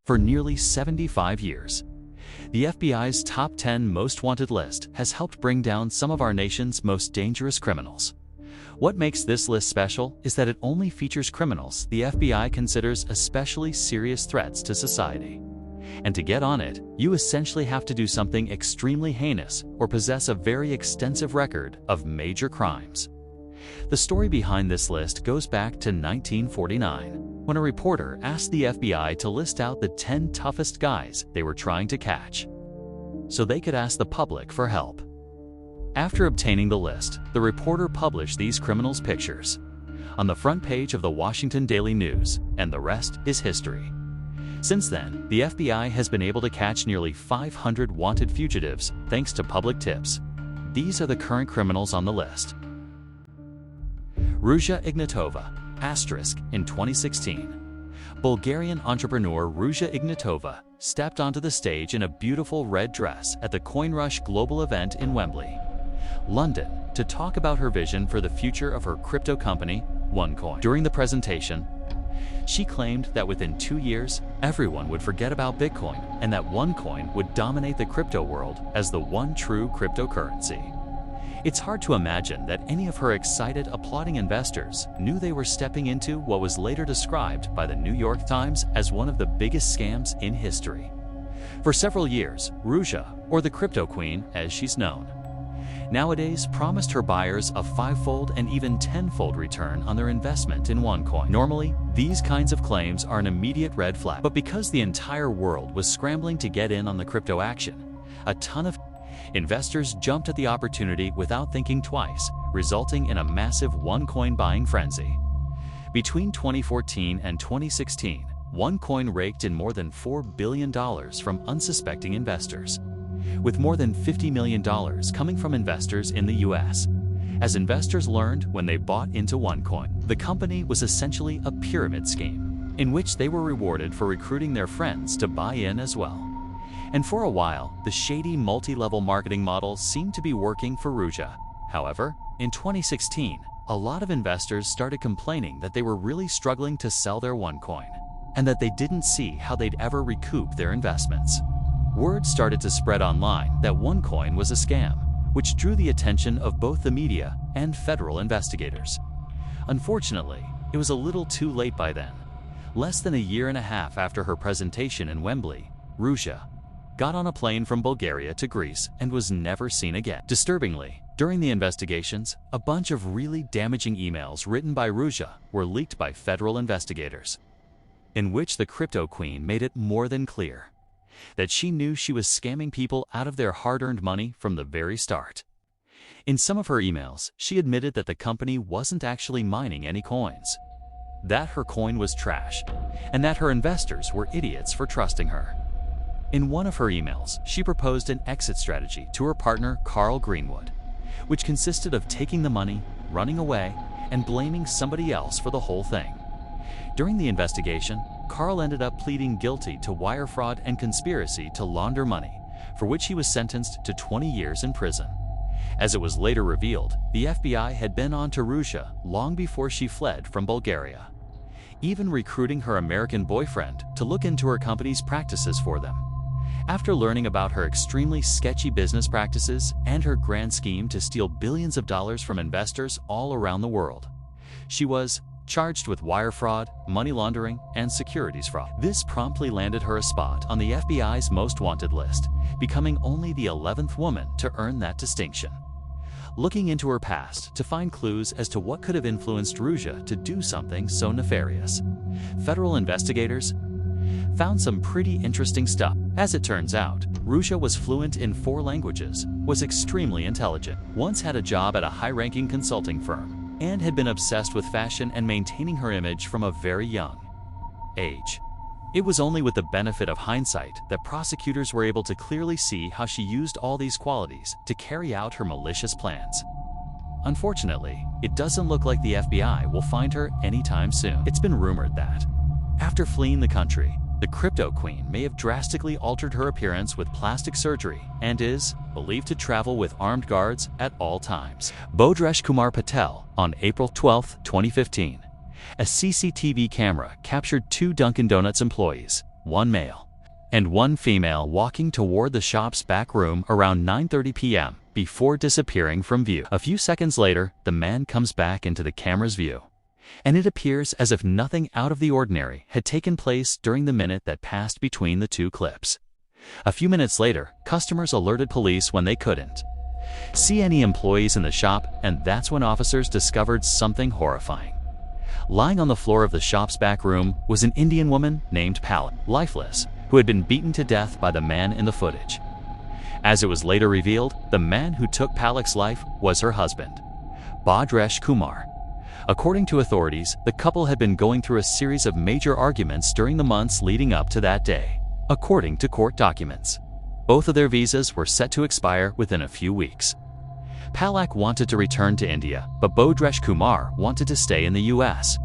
for nearly 75 years. The FBI's top 10 most wanted list has helped bring down some of our nation's most dangerous criminals. What makes this list special is that it only features criminals the FBI considers especially serious threats to society. And to get on it, you essentially have to do something extremely heinous or possess a very extensive record of major crimes. The story behind this list goes back to 1949, when a reporter asked the FBI to list out the 10 toughest guys they were trying to catch, so they could ask the public for help. After obtaining the list, the reporter published these criminals' pictures on the front page of the Washington Daily News, and the rest is history. Since then, the FBI has been able to catch nearly 500 wanted fugitives thanks to public tips. These are the current criminals on the list. Ruja Ignatova, in 2016. Bulgarian entrepreneur Ruja Ignatova stepped onto the stage in a beautiful red dress at the CoinRush global event in Wembley, London, to talk about her vision for the future of her crypto company, OneCoin. During the presentation, she claimed that within 2 years, everyone would forget about Bitcoin and that OneCoin would dominate the crypto world as the one true cryptocurrency. It's hard to imagine that any of her excited, applauding investors knew they were stepping into what was later described by the New York Times as one of the biggest scams in history. For several years, Ruja, or the Crypto Queen as she's known, nowadays promised her buyers a 5-fold and even 10-fold return on their investment in OneCoin. Normally, these kinds of claims are an immediate red flag, but because the entire world was scrambling to get in on the crypto action, a ton of investors jumped at the opportunity without thinking twice, resulting in a massive OneCoin buying frenzy. Between 2014 and 2016, OneCoin raked in more than $4 billion from unsuspecting investors, with more than $50 million coming from investors in the US. As investors learned when they bought into OneCoin, the company was essentially a pyramid scheme, in which they were rewarded for recruiting their friends to buy in as well. And for a while, the shady multi-level marketing model seemed to be working for Ruja. However, in 2016, a lot of investors started complaining that they were really struggling to sell their OneCoin, and that they didn't see how they'd ever recoup their investments. Word started to spread online that OneCoin was a scam, which drew the attention of both the media and federal investigators. Unfortunately, it was a little too late by then. Less than a year and a half after her presentation in Wembley, Ruja got on a plane from Bulgaria to Greece and was never seen again. Disturbingly, during the investigations, a bunch of really damaging emails written by Ruja were leaked by federal investigators, in which the Crypto Queen made it more than clear that she knew she was scamming people out of their hard-earned money from the very start. In some of her emails, she admitted that the company wasn't actually mining any coins, that her coin was trash, and that her investors were idiots for trusting her. In one of her emails, she proposed an exit strategy to her partner Carl Greenwood, which consisted of taking the money, running away, and blaming somebody else for the whole thing. During the investigation, Carl ended up pleading guilty to wire fraud and conspiracy to launder money, for which he was sentenced to 20 years in prison. As it was later revealed, the FBI had been on to Ruja long before she fled from Bulgaria, even recruiting her American boyfriend to look into her company's practices for them. After learning about her extremely sketchy business practices and her grand scheme to steal billions of dollars from investors all around the world, she was charged with wire fraud, money laundering, and securities fraud. This promptly landed her a spot on the FBI's most wanted list, becoming only the 11th woman to earn that distinction. Looking into her past to find clues as to what could have influenced Ruja to do something so nefarious, federal investigators found some pretty interesting stuff. As it turns out, Ruja was fluent in 4 languages, was extremely intelligent, once had a job at a high-ranking consulting firm, and had been obsessed with fashion and maintaining her image from a very young age. It was only with the benefit of hindsight that prosecutors were able to clearly see how she used all these qualities to carry out her malicious plans. Unfortunately, it doesn't look like the FBI will find her anytime soon. It's been rumored that, after fleeing the country, the Crypto Queen may have drastically altered her appearance with plastic surgery and is believed to travel with armed guards at all times. Bhadresh Kumar Patel, on April 12, 2015, a CCTV camera captured 2 Dunkin' Donuts employees, one male, and one female walking toward the shop's back room around 9:30 p.m. before disappearing from view. A few seconds later, the man comes back into the camera's view, and it appears as if nothing out of the ordinary had taken place during the minute that passed between the two clips. A few minutes later, customers alerted police when they couldn't see any employees in the shop, and that's when officers discovered something horrifying. Lying on the floor of the shop's back room was an Indian woman named Patel, lifeless, who had been beaten to death by the man in the footage. As it was later revealed, the man who took Palak's life was her husband, Bhadresh Kumar. According to authorities, the couple had been going through a series of major arguments during the months leading up to that day. According to court documents, both of their visas were set to expire within a few weeks. Palak wanted to return to India, but Bhadresh Kumar wanted to stay in the US.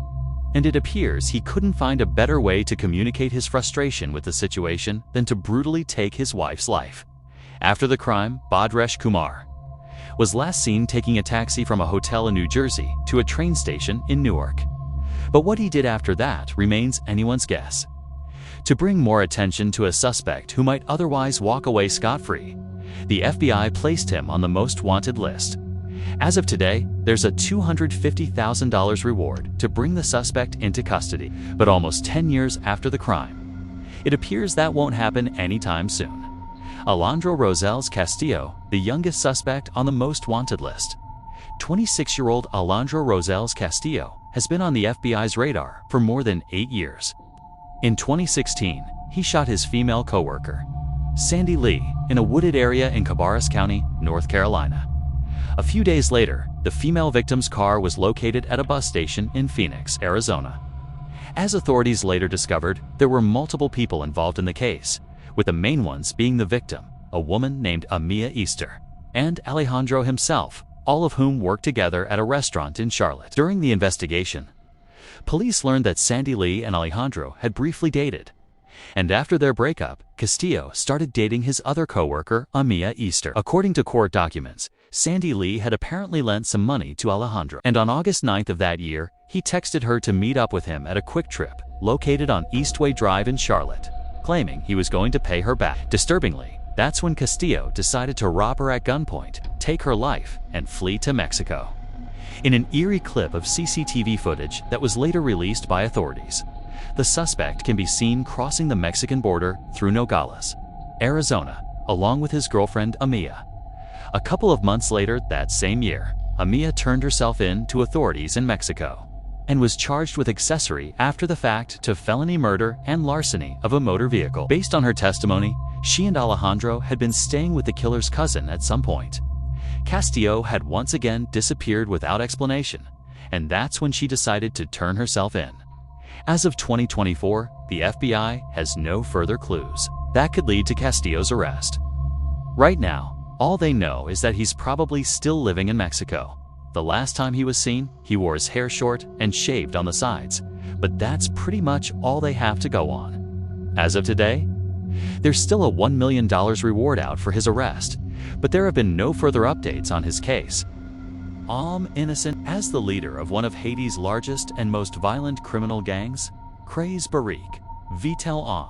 And it appears he couldn't find a better way to communicate his frustration with the situation than to brutally take his wife's life. After the crime, Bhadresh Kumar was last seen taking a taxi from a hotel in New Jersey to a train station in Newark. But what he did after that remains anyone's guess. To bring more attention to a suspect who might otherwise walk away scot-free, the FBI placed him on the most wanted list. As of today, there's a $250,000 reward to bring the suspect into custody. But almost 10 years after the crime, it appears that won't happen anytime soon. Alejandro Rosales Castillo, the youngest suspect on the most wanted list. 26-year-old Alejandro Rosales Castillo has been on the FBI's radar for more than 8 years. In 2016, he shot his female coworker, Sandy Lee, in a wooded area in Cabarrus County, North Carolina. A few days later, the female victim's car was located at a bus station in Phoenix, Arizona. As authorities later discovered, there were multiple people involved in the case, with the main ones being the victim, a woman named Amia Easter, and Alejandro himself, all of whom worked together at a restaurant in Charlotte. During the investigation, police learned that Sandy Lee and Alejandro had briefly dated, and after their breakup, Castillo started dating his other coworker, Amia Easter. According to court documents, Sandy Lee had apparently lent some money to Alejandro, and on August 9th of that year, he texted her to meet up with him at a Quick Trip located on Eastway Drive in Charlotte, claiming he was going to pay her back. Disturbingly, that's when Castillo decided to rob her at gunpoint, take her life, and flee to Mexico. In an eerie clip of CCTV footage that was later released by authorities, the suspect can be seen crossing the Mexican border through Nogales, Arizona, along with his girlfriend Amia. A couple of months later that same year, Amia turned herself in to authorities in Mexico and was charged with accessory after the fact to felony murder and larceny of a motor vehicle. Based on her testimony, she and Alejandro had been staying with the killer's cousin at some point. Castillo had once again disappeared without explanation, and that's when she decided to turn herself in. As of 2024, the FBI has no further clues that could lead to Castillo's arrest. Right now, all they know is that he's probably still living in Mexico. The last time he was seen, he wore his hair short and shaved on the sides, but that's pretty much all they have to go on. As of today, there's still a $1 million reward out for his arrest, but there have been no further updates on his case. Innocent. As the leader of one of Haiti's largest and most violent criminal gangs, Craze Barik, Vitel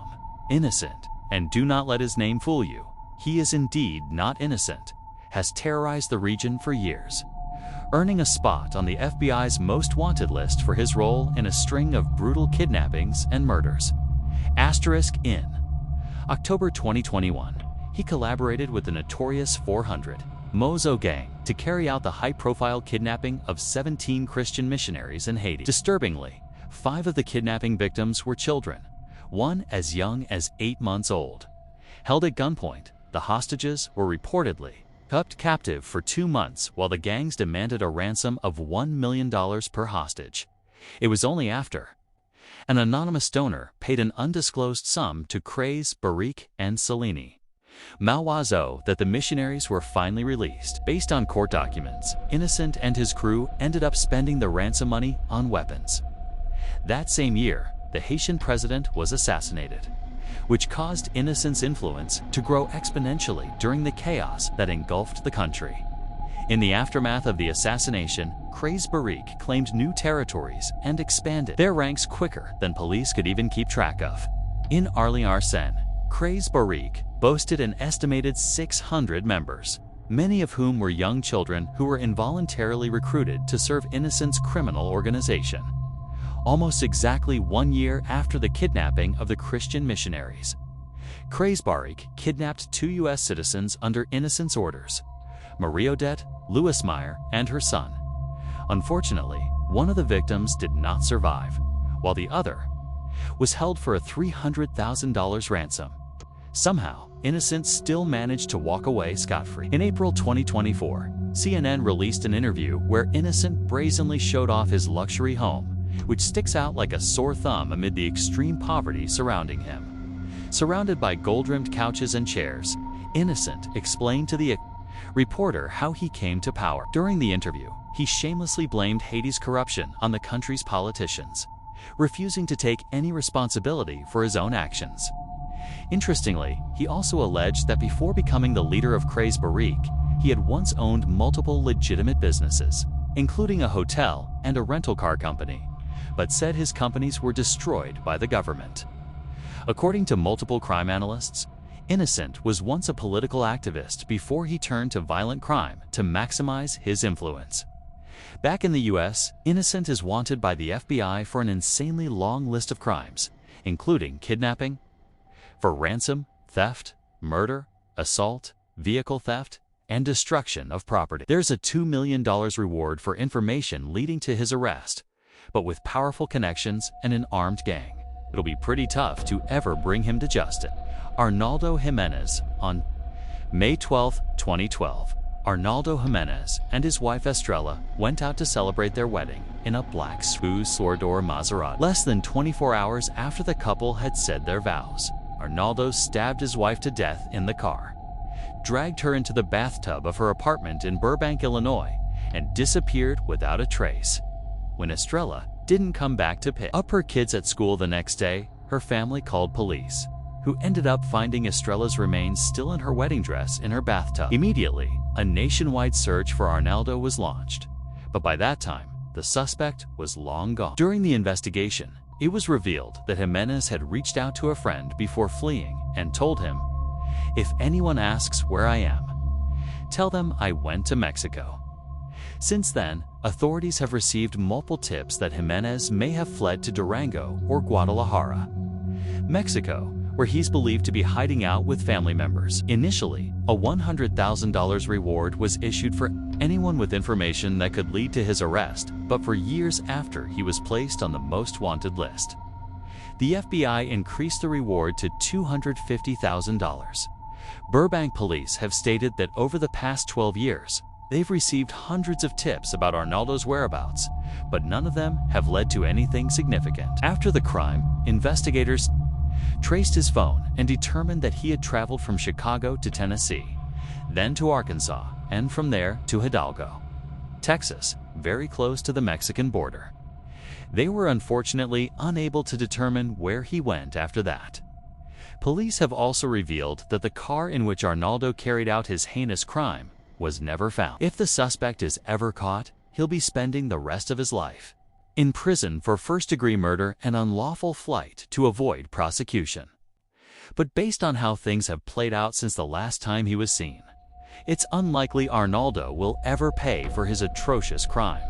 innocent, and do not let his name fool you, he is indeed not innocent, has terrorized the region for years, earning a spot on the FBI's most wanted list for his role in a string of brutal kidnappings and murders. In October 2021, he collaborated with the notorious 400 Mozo gang to carry out the high-profile kidnapping of 17 Christian missionaries in Haiti. Disturbingly, 5 of the kidnapping victims were children, one as young as 8 months old. Held at gunpoint, the hostages were reportedly kept captive for 2 months while the gangs demanded a ransom of $1 million per hostage. It was only after an anonymous donor paid an undisclosed sum to Craze, Barik, and Salini Malwazo that the missionaries were finally released. Based on court documents, Innocent and his crew ended up spending the ransom money on weapons. That same year, the Haitian president was assassinated, which caused Innocent's influence to grow exponentially during the chaos that engulfed the country. In the aftermath of the assassination, Craze Barik claimed new territories and expanded their ranks quicker than police could even keep track of. In Arly-Arsène, Craze Barik boasted an estimated 600 members, many of whom were young children who were involuntarily recruited to serve Innocent's criminal organization. Almost exactly 1 year after the kidnapping of the Christian missionaries, Craze Barik kidnapped 2 U.S. citizens under Innocent's orders, Marie-Odette Louismeyer and her son. Unfortunately, one of the victims did not survive, while the other was held for a $300,000 ransom. Somehow, Innocent still managed to walk away scot-free. In April 2024, CNN released an interview where Innocent brazenly showed off his luxury home, which sticks out like a sore thumb amid the extreme poverty surrounding him. Surrounded by gold-rimmed couches and chairs, Innocent explained to the reporter how he came to power. During the interview, he shamelessly blamed Haiti's corruption on the country's politicians, refusing to take any responsibility for his own actions. Interestingly, he also alleged that before becoming the leader of Craze Barik, he had once owned multiple legitimate businesses, including a hotel and a rental car company, but said his companies were destroyed by the government. According to multiple crime analysts, Innocent was once a political activist before he turned to violent crime to maximize his influence. Back in the US, Innocent is wanted by the FBI for an insanely long list of crimes, including kidnapping, for ransom, theft, murder, assault, vehicle theft, and destruction of property. There's a $2 million reward for information leading to his arrest, but with powerful connections and an armed gang, it'll be pretty tough to ever bring him to justice. Arnaldo Jimenez. On May 12, 2012, Arnaldo Jimenez and his wife Estrella went out to celebrate their wedding in a black Swoosh-Sordor Maserati. Less than 24 hours after the couple had said their vows, Arnaldo stabbed his wife to death in the car, dragged her into the bathtub of her apartment in Burbank, Illinois, and disappeared without a trace. When Estrella didn't come back to pick up her kids at school the next day, her family called police, who ended up finding Estrella's remains still in her wedding dress in her bathtub. Immediately, a nationwide search for Arnaldo was launched, but by that time, the suspect was long gone. During the investigation, it was revealed that Jimenez had reached out to a friend before fleeing and told him, "If anyone asks where I am, tell them I went to Mexico." Since then, authorities have received multiple tips that Jimenez may have fled to Durango or Guadalajara, Mexico, where he's believed to be hiding out with family members. Initially, a $100,000 reward was issued for anyone with information that could lead to his arrest, but for years after he was placed on the most wanted list, the FBI increased the reward to $250,000. Burbank police have stated that over the past 12 years, they've received hundreds of tips about Arnaldo's whereabouts, but none of them have led to anything significant. After the crime, investigators traced his phone and determined that he had traveled from Chicago to Tennessee, then to Arkansas, and from there to Hidalgo, Texas, very close to the Mexican border. They were unfortunately unable to determine where he went after that. Police have also revealed that the car in which Arnaldo carried out his heinous crime was never found. If the suspect is ever caught, he'll be spending the rest of his life in prison for first-degree murder and unlawful flight to avoid prosecution. But based on how things have played out since the last time he was seen, it's unlikely Arnaldo will ever pay for his atrocious crime.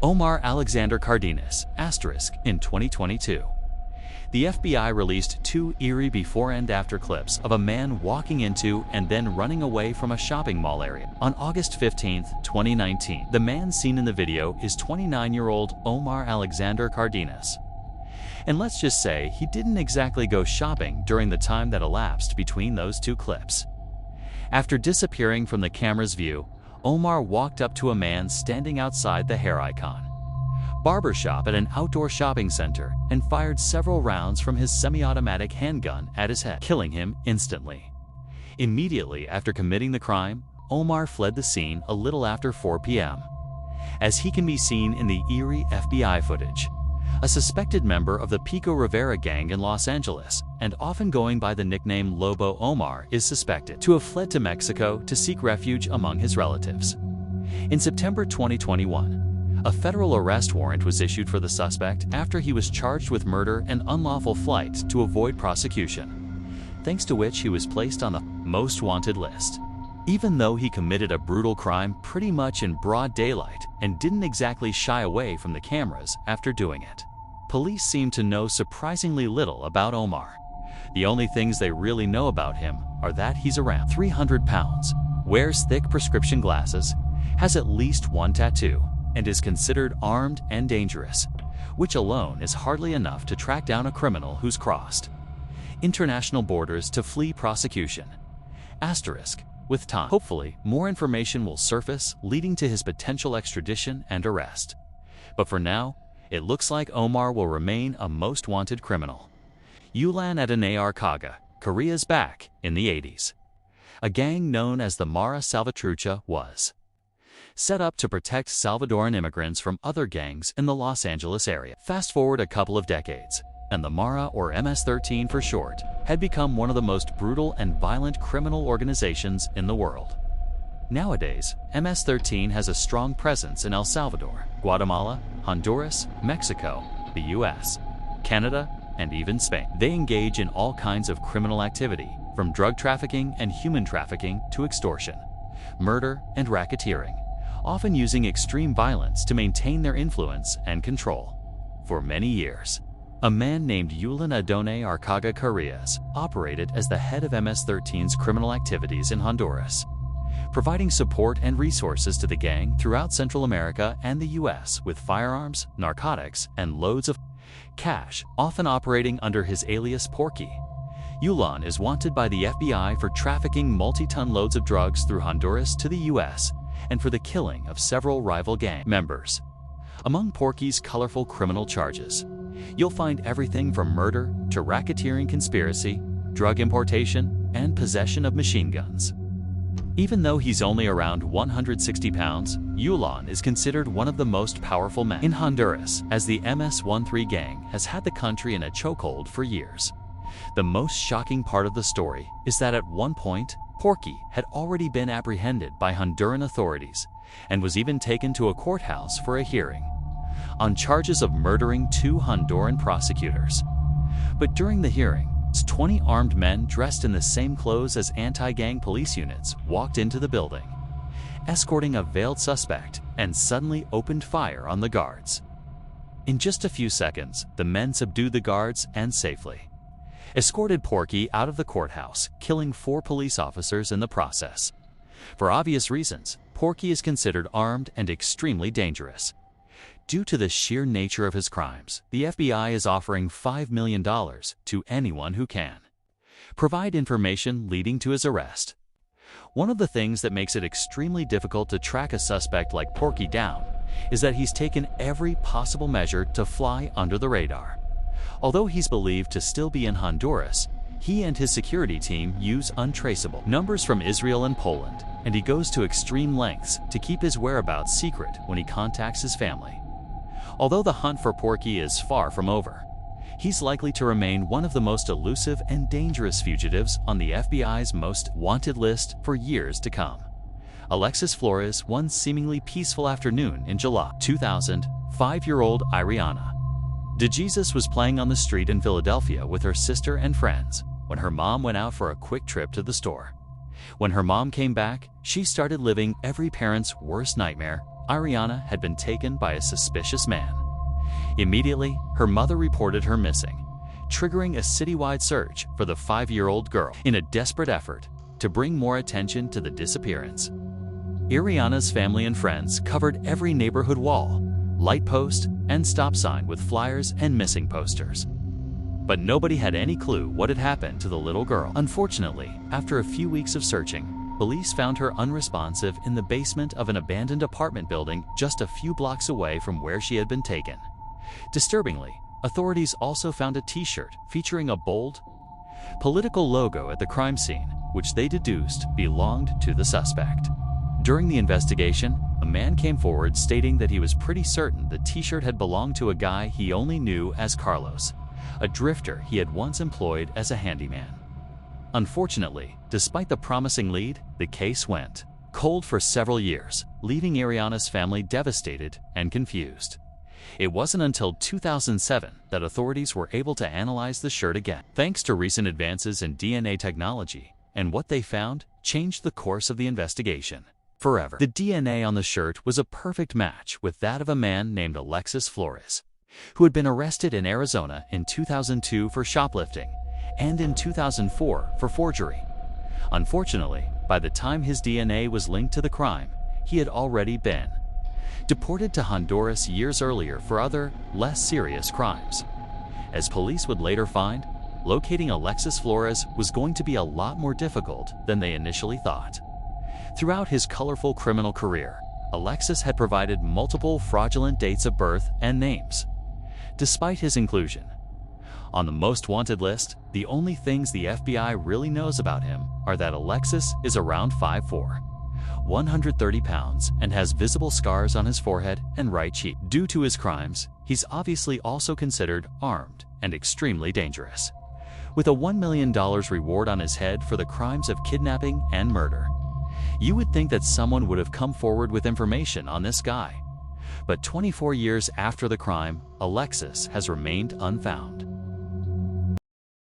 Omar Alexander Cardenas, in 2022. The FBI released 2 eerie before and after clips of a man walking into and then running away from a shopping mall area. On August 15, 2019, the man seen in the video is 29-year-old Omar Alexander Cardenas. And let's just say he didn't exactly go shopping during the time that elapsed between those 2 clips. After disappearing from the camera's view, Omar walked up to a man standing outside the hair icon barbershop at an outdoor shopping center and fired several rounds from his semi-automatic handgun at his head, killing him instantly. Immediately after committing the crime, Omar fled the scene a little after 4 p.m. As he can be seen in the eerie FBI footage, a suspected member of the Pico Rivera gang in Los Angeles, and often going by the nickname Lobo Omar, is suspected to have fled to Mexico to seek refuge among his relatives. In September 2021, A federal arrest warrant was issued for the suspect after he was charged with murder and unlawful flight to avoid prosecution, thanks to which he was placed on the most wanted list. Even though he committed a brutal crime pretty much in broad daylight and didn't exactly shy away from the cameras after doing it, police seem to know surprisingly little about Omar. The only things they really know about him are that he's around 300 pounds, wears thick prescription glasses, has at least one tattoo, and is considered armed and dangerous, which alone is hardly enough to track down a criminal who's crossed international borders to flee prosecution. Asterisk. With time, hopefully, more information will surface, leading to his potential extradition and arrest. But for now, it looks like Omar will remain a most wanted criminal. Ulan Adanayar Kaga, Korea's back in the 80s. A gang known as the Mara Salvatrucha was set up to protect Salvadoran immigrants from other gangs in the Los Angeles area. Fast forward a couple of decades, and the Mara, or MS-13 for short, had become one of the most brutal and violent criminal organizations in the world. Nowadays, MS-13 has a strong presence in El Salvador, Guatemala, Honduras, Mexico, the US, Canada, and even Spain. They engage in all kinds of criminal activity, from drug trafficking and human trafficking to extortion, murder, and racketeering, often using extreme violence to maintain their influence and control. For many years, a man named Ulan Adone Arcaga Carrillas operated as the head of MS-13's criminal activities in Honduras, providing support and resources to the gang throughout Central America and the US with firearms, narcotics, and loads of cash, often operating under his alias Porky. Ulan is wanted by the FBI for trafficking multi-ton loads of drugs through Honduras to the US and for the killing of several rival gang members. Among Porky's colorful criminal charges, you'll find everything from murder to racketeering conspiracy, drug importation, and possession of machine guns. Even though he's only around 160 pounds, Ulan is considered one of the most powerful men in Honduras, as the MS-13 gang has had the country in a chokehold for years. The most shocking part of the story is that at one point, Porky had already been apprehended by Honduran authorities and was even taken to a courthouse for a hearing on charges of murdering 2 Honduran prosecutors. But during the hearing, 20 armed men dressed in the same clothes as anti-gang police units walked into the building, escorting a veiled suspect, and suddenly opened fire on the guards. In just a few seconds, the men subdued the guards and safely escorted Porky out of the courthouse, killing 4 police officers in the process. For obvious reasons, Porky is considered armed and extremely dangerous. Due to the sheer nature of his crimes, the FBI is offering $5 million to anyone who can provide information leading to his arrest. One of the things that makes it extremely difficult to track a suspect like Porky down is that he's taken every possible measure to fly under the radar. Although he's believed to still be in Honduras, he and his security team use untraceable numbers from Israel and Poland, and he goes to extreme lengths to keep his whereabouts secret when he contacts his family. Although the hunt for Porky is far from over, he's likely to remain one of the most elusive and dangerous fugitives on the FBI's most wanted list for years to come. Alexis Flores, one seemingly peaceful afternoon in July 2000, 5-year-old Ariana DeJesus was playing on the street in Philadelphia with her sister and friends when her mom went out for a quick trip to the store. When her mom came back, she started living every parent's worst nightmare. Ariana had been taken by a suspicious man. Immediately, her mother reported her missing, triggering a citywide search for the 5-year-old girl in a desperate effort to bring more attention to the disappearance. Ariana's family and friends covered every neighborhood wall, light post, and stop sign with flyers and missing posters. But nobody had any clue what had happened to the little girl. Unfortunately, after a few weeks of searching, police found her unresponsive in the basement of an abandoned apartment building just a few blocks away from where she had been taken. Disturbingly, authorities also found a t-shirt featuring a bold political logo at the crime scene, which they deduced belonged to the suspect. During the investigation, a man came forward stating that he was pretty certain the t-shirt had belonged to a guy he only knew as Carlos, a drifter he had once employed as a handyman. Unfortunately, despite the promising lead, the case went cold for several years, leaving Ariana's family devastated and confused. It wasn't until 2007 that authorities were able to analyze the shirt again. Thanks to recent advances in DNA technology, and what they found changed the course of the investigation forever. The DNA on the shirt was a perfect match with that of a man named Alexis Flores, who had been arrested in Arizona in 2002 for shoplifting and in 2004 for forgery. Unfortunately, by the time his DNA was linked to the crime, he had already been deported to Honduras years earlier for other, less serious crimes. As police would later find, locating Alexis Flores was going to be a lot more difficult than they initially thought. Throughout his colorful criminal career, Alexis had provided multiple fraudulent dates of birth and names. Despite his inclusion on the most wanted list, the only things the FBI really knows about him are that Alexis is around 5'4", 130 pounds, and has visible scars on his forehead and right cheek. Due to his crimes, he's obviously also considered armed and extremely dangerous, with a $1 million reward on his head for the crimes of kidnapping and murder. You would think that someone would have come forward with information on this guy. But 24 years after the crime, Alexis has remained unfound.